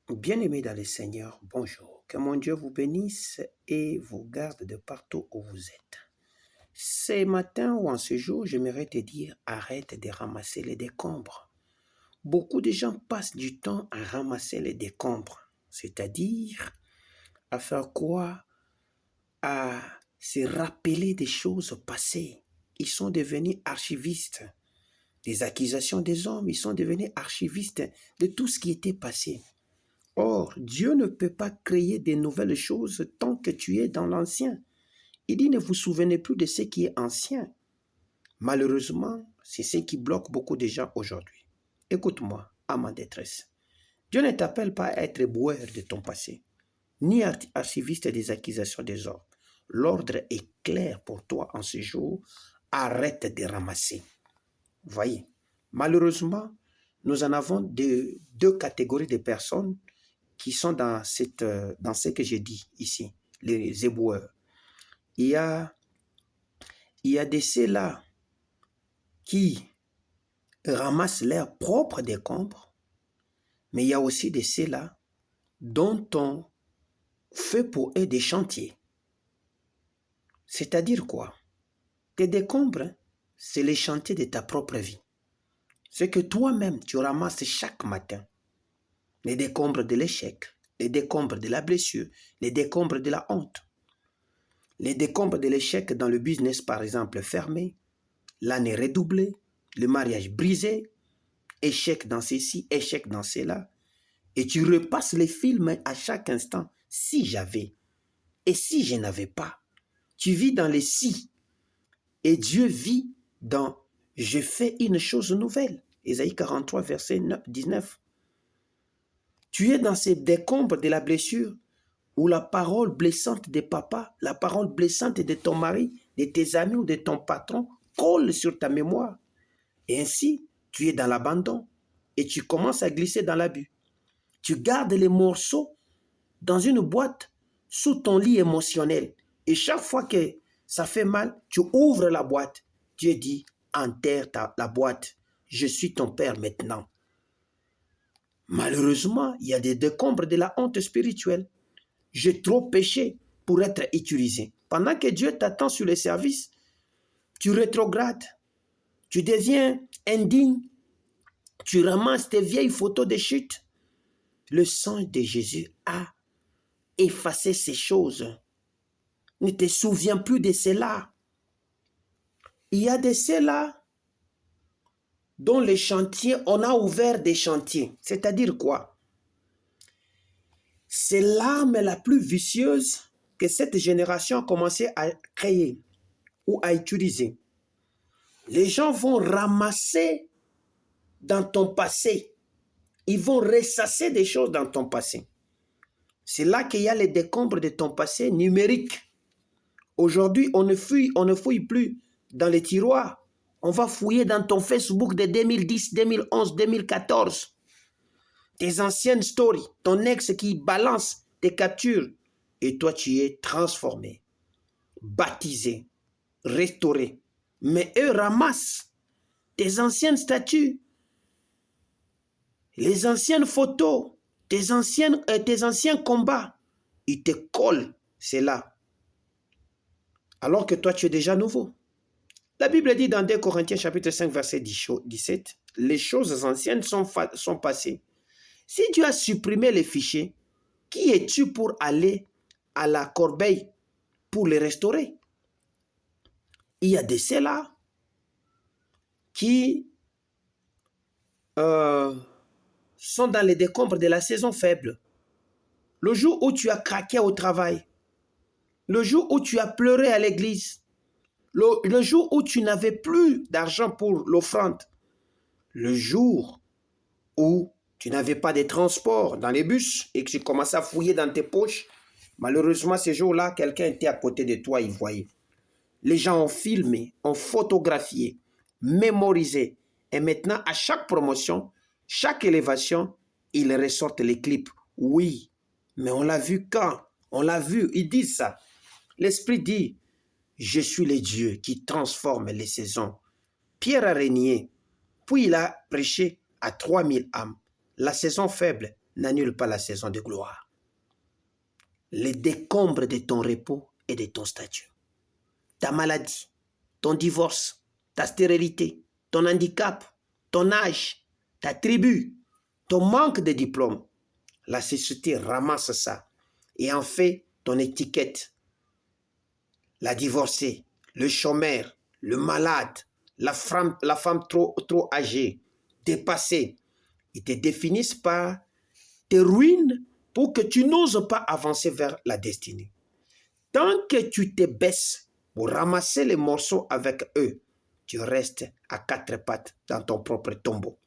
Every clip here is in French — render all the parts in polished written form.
Bien-aimés dans le Seigneur, bonjour. Que mon Dieu vous bénisse et vous garde de partout où vous êtes. Ce matin ou en ce jour, j'aimerais te dire, arrête de ramasser les décombres. Beaucoup de gens passent du temps à ramasser les décombres, c'est-à-dire à faire quoi? À se rappeler des choses passées. Ils sont devenus archivistes des accusations des hommes, ils sont devenus archivistes de tout ce qui était passé. Or, Dieu ne peut pas créer de nouvelles choses tant que tu es dans l'ancien. Il dit, ne vous souvenez plus de ce qui est ancien. Malheureusement, c'est ce qui bloque beaucoup de gens aujourd'hui. Écoute-moi, à ma détresse. Dieu ne t'appelle pas à être boueur de ton passé, ni archiviste des accusations des hommes. L'ordre est clair pour toi en ce jour. Arrête de ramasser. Voyez, malheureusement, nous en avons deux catégories de personnes qui sont dans ce que j'ai dit ici, les éboueurs. Il y a de ceux-là qui ramassent leurs propres décombres, mais il y a aussi de ceux-là dont on fait pour eux des chantiers. C'est-à-dire quoi? Tes décombres, c'est les chantiers de ta propre vie. C'est que toi-même, tu ramasses chaque matin. Les décombres de l'échec, les décombres de la blessure, les décombres de la honte. Les décombres de l'échec dans le business, par exemple, fermé, l'année redoublée, le mariage brisé, échec dans ceci, échec dans cela. Et tu repasses les films à chaque instant. Si j'avais, et si je n'avais pas. Tu vis dans les si. Et Dieu vit dans je fais une chose nouvelle. Ésaïe 43, verset 19. Tu es dans ces décombres de la blessure où la parole blessante de papa, la parole blessante de ton mari, de tes amis ou de ton patron colle sur ta mémoire. Et ainsi, tu es dans l'abandon et tu commences à glisser dans l'abus. Tu gardes les morceaux dans une boîte sous ton lit émotionnel. Et chaque fois que ça fait mal, tu ouvres la boîte. Dieu dit, enterre la boîte. Je suis ton père maintenant. Malheureusement, il y a des décombres de la honte spirituelle. J'ai trop péché pour être utilisé. Pendant que Dieu t'attend sur le service, tu rétrogrades, tu deviens indigne, tu ramasses tes vieilles photos de chute. Le sang de Jésus a effacé ces choses. Ne te souviens plus de cela. Il y a de ceux-là dont les chantiers, on a ouvert des chantiers. C'est-à-dire quoi? C'est l'arme la plus vicieuse que cette génération a commencé à créer ou à utiliser. Les gens vont ramasser dans ton passé. Ils vont ressasser des choses dans ton passé. C'est là qu'il y a les décombres de ton passé numérique. Aujourd'hui, on ne fouille plus dans les tiroirs. On va fouiller dans ton Facebook de 2010, 2011, 2014. Tes anciennes stories, ton ex qui balance tes captures. Et toi, tu es transformé, baptisé, restauré. Mais eux ramassent tes anciennes statues, les anciennes photos, tes anciens combats. Ils te collent, c'est là. Alors que toi, tu es déjà nouveau. La Bible dit dans 2 Corinthiens chapitre 5, verset 17, les choses anciennes sont passées. Si Dieu a supprimé les fichiers, qui es-tu pour aller à la corbeille pour les restaurer? Il y a de ceux-là qui sont dans les décombres de la saison faible. Le jour où tu as craqué au travail, le jour où tu as pleuré à l'église, le jour où tu n'avais plus d'argent pour l'offrande, le jour où tu n'avais pas de transport dans les bus et que tu commençais à fouiller dans tes poches, malheureusement, ce jour-là, quelqu'un était à côté de toi, il voyait. Les gens ont filmé, ont photographié, mémorisé. Et maintenant, à chaque promotion, chaque élévation, ils ressortent les clips. Oui, mais on l'a vu quand? On l'a vu, ils disent ça. L'Esprit dit, je suis le Dieu qui transforme les saisons. Pierre a régné, puis il a prêché à 3000 âmes. La saison faible n'annule pas la saison de gloire. Les décombres de ton repos et de ton statut. Ta maladie, ton divorce, ta stérilité, ton handicap, ton âge, ta tribu, ton manque de diplôme. La société ramasse ça et en fait ton étiquette. La divorcée, le chômeur, le malade, la femme trop âgée, dépassée. Ils te définissent par tes ruines pour que tu n'oses pas avancer vers la destinée. Tant que tu te baisses pour ramasser les morceaux avec eux, tu restes à quatre pattes dans ton propre tombeau.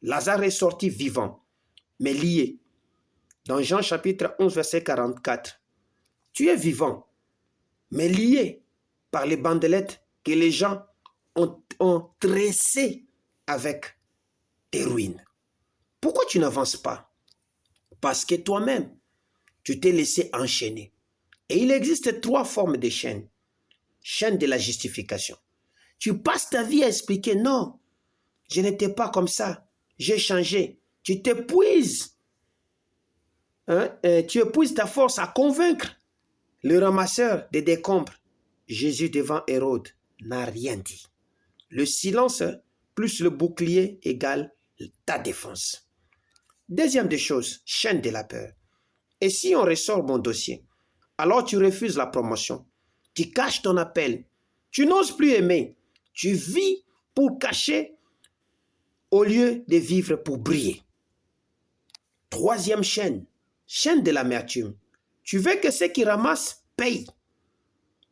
Lazare est sorti vivant, mais lié. Dans Jean chapitre 11, verset 44, tu es vivant, mais lié par les bandelettes que les gens ont tressées avec tes ruines. Pourquoi tu n'avances pas? Parce que toi-même, tu t'es laissé enchaîner. Et il existe 3 formes de chaînes. Chaîne de la justification. Tu passes ta vie à expliquer, non, je n'étais pas comme ça, j'ai changé. Tu t'épuises. Tu épuises ta force à convaincre le ramasseur des décombres. Jésus devant Hérode n'a rien dit. Le silence plus le bouclier égale ta défense. Deuxième des choses, chaîne de la peur. Et si on ressort mon dossier, alors tu refuses la promotion, tu caches ton appel, tu n'oses plus aimer, tu vis pour cacher au lieu de vivre pour briller. Troisième chaîne, chaîne de l'amertume. Tu veux que ceux qui ramassent payent.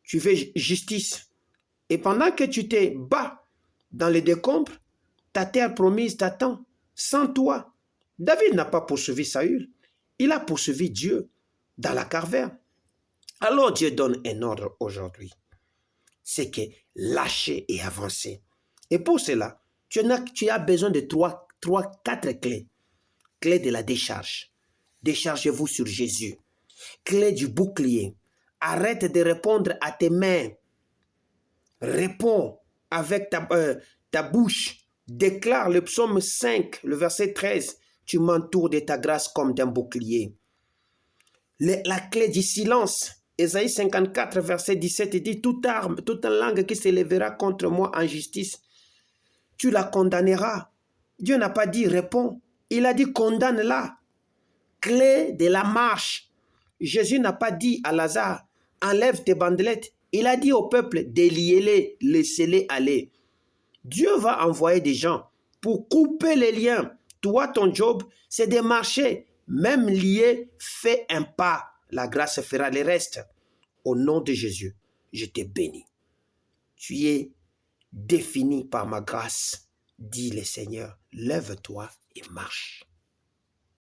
Tu veux justice. Et pendant que tu te bats dans les décombres, ta terre promise t'attend sans toi. David n'a pas poursuivi Saül, il a poursuivi Dieu dans la Carvère. Alors Dieu donne un ordre aujourd'hui. C'est que lâcher et avancer. Et pour cela, tu as besoin de 4 clés. Clé de la décharge. Déchargez-vous sur Jésus. Clé du bouclier. Arrête de répondre à tes mains. Réponds avec ta bouche. Déclare le psaume 5, le verset 13. Tu m'entoures de ta grâce comme d'un bouclier. La clé du silence. Ésaïe 54, verset 17 dit, toute arme, toute langue qui s'élèvera contre moi en justice, tu la condamneras. Dieu n'a pas dit réponds, il a dit condamne-la. Clé de la marche. Jésus n'a pas dit à Lazare, enlève tes bandelettes. Il a dit au peuple, déliez-les, laissez-les aller. Dieu va envoyer des gens pour couper les liens. Toi, ton job, c'est de marcher. Même lié, fais un pas. La grâce fera le reste. Au nom de Jésus, je te bénis. Tu es défini par ma grâce, dit le Seigneur. Lève-toi et marche.